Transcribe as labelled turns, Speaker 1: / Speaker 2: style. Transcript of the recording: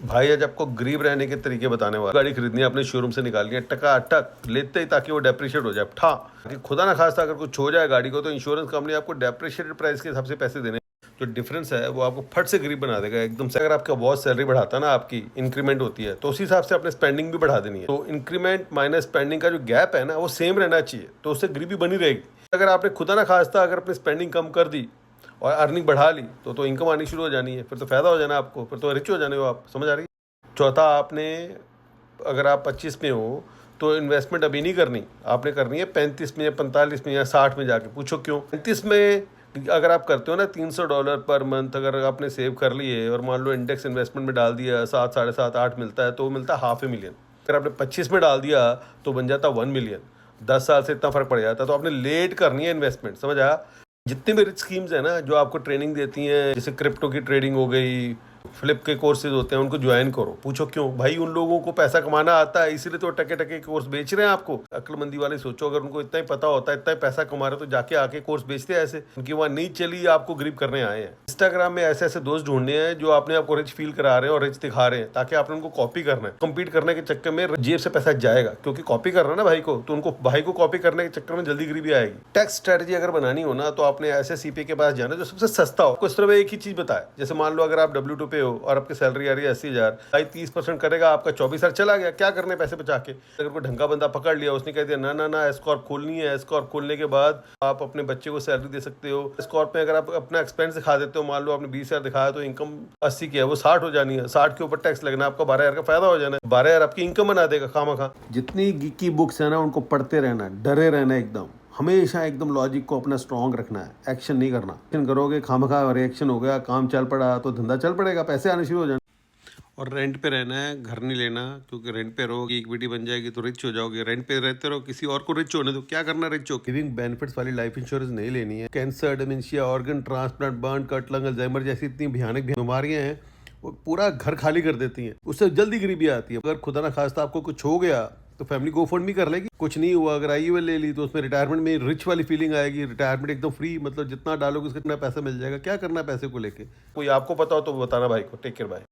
Speaker 1: भाई आज आपको गरीब रहने के तरीके बताने वाला। गाड़ी खरीदनी है, अपने शोरूम से निकालनी है, टका टक लेते ही ताकि वो डेप्रिशिएट हो जाए ठा कि खुदा ना खास्ता अगर कुछ हो जाए गाड़ी को तो इंश्योरेंस कंपनी आपको डेप्रिशिएटेड प्राइस के हिसाब से पैसे देने। जो डिफरेंस है वो आपको फट से गरीब बना देगा एकदम से। अगर आपका बॉस सैलरी बढ़ाता ना, आपकी इंक्रीमेंट होती है तो उसी हिसाब से अपने स्पेंडिंग भी बढ़ा देनी है। तो इंक्रीमेंट माइनस स्पेंडिंग का जो गैप है ना वो सेम रहना चाहिए, तो उससे गरीबी बनी रहेगी। अगर आपने खुदा ना खास्ता अगर अपनी स्पेंडिंग कम कर दी और अर्निंग बढ़ा ली तो इनकम आनी शुरू हो जानी है, फिर तो फायदा हो जाना आपको, फिर तो रिच हो जाने हो आप। समझ आ रही है? चौथा, आपने अगर आप 25 में हो तो इन्वेस्टमेंट अभी नहीं करनी, आपने करनी है 35 में या 45 में या 60 में जाके। पूछो क्यों? 35 में अगर आप करते हो ना $300 पर मंथ अगर आपने सेव कर लिए और मान लो इंडेक्स इन्वेस्टमेंट में डाल दिया 7, 7.5, 8 मिलता है तो मिलता है $500,000। अगर आपने 25 में डाल दिया तो बन जाता 1 मिलियन। 10 साल से इतना फर्क पड़ जाता है। तो आपने लेट करनी है इन्वेस्टमेंट। समझ आया? जितनी भी रिच स्कीम्स है ना जो आपको ट्रेनिंग देती हैं, जैसे क्रिप्टो की ट्रेडिंग हो गई, फ्लिप के कोर्सेज होते हैं, उनको ज्वाइन करो। पूछो क्यों? भाई उन लोगों को पैसा कमाना आता है, इसीलिए तो टके टके कोर्स बेच रहे हैं आपको। अक्लमंदी वाले सोचो, अगर उनको इतना ही पता होता है, इतना ही पैसा कमा रहे तो जाके आके कोर्स बेचते हैं ऐसे। उनकी वहाँ नहीं चली, आपको गरीब करने आए हैं। इंस्टाग्राम में ऐसे ऐसे दोस्त ढूंढने हैं जो आपने आपको रिच फील करा रहे हैं और रिच दिखा रहे हैं, ताकि आपने उनको कॉपी करना है। कम्पीट करने के चक्कर में जेब से पैसा जाएगा, क्योंकि कॉपी कर रहा है ना भाई को, तो उनको भाई को कॉपी करने के चक्कर में जल्दी गरीबी आएगी। टैक्स स्ट्रेटजी अगर बनानी हो ना तो आपने ऐसे सीपी के पास जाना जो सबसे सस्ता हो। कुछ तरह एक ही चीज बताए, जैसे मान लो अगर आप W2 पे हो और आपकी सैलरी आ रही है 80,000, भाई 30% करेगा, आपका 24,000 चला गया। क्या करने पैसे बचा के? अगर कोई ढंगा बंदा पकड़ लिया, उसने कह दिया ना ना ना एस्कॉर्प खोलनी है, एस्कॉर्प खोलने के बाद आप अपने बच्चे को सैलरी दे सकते हो। एस्कॉर्प में अगर आप अपना एक्सपेंस दिखा देते हो, मान लो आपने 20,000 दिखाया तो इनकम 80 की है, वो 60 हो जानी है। 60 के ऊपर टैक्स लगना, आपका 12,000 का फायदा हो जाना है। 12,000 आपकी इनकम बना देगा खामखा। जितनी की बुक्स है ना उनको पढ़ते रहना, डरे रहना एकदम। हमेशा एकदम लॉजिक को अपना स्ट्रॉन्ग रखना है, एक्शन नहीं करना। एक्शन करोगे खामखा रिएक्शन हो गया, काम चल पड़ा तो धंधा चल पड़ेगा, पैसे आने शुरू हो जाने। और रेंट पे रहना है, घर नहीं लेना, क्योंकि रेंट पे रहोगे इक्विटी बन जाएगी तो रिच हो जाओगे। रेंट पे रहते रहो, किसी और को रिच होने दो। क्या करना रिच हो? लिविंग बेनिफिट्स वाली लाइफ इंश्योरेंस नहीं लेनी है। Cancer, dementia, organ transplant, burn, cut, lung, Alzheimer जैसी इतनी भयानक बीमारियां हैं वो पूरा घर खाली कर देती हैं, उससे जल्दी गरीबी आती है। अगर खुदा ना खास्ता आपको कुछ हो गया तो फैमिली गोफंड भी कर लेगी। कुछ नहीं हुआ, अगर आईयूएल ले ली तो उसमें रिटायरमेंट में रिच वाली फीलिंग आएगी। रिटायरमेंट एकदम फ्री, मतलब जितना डालोगे उसका इतना पैसा मिल जाएगा। क्या करना है पैसे को लेके? कोई आपको पता हो तो बताना भाई को। Take care, bye.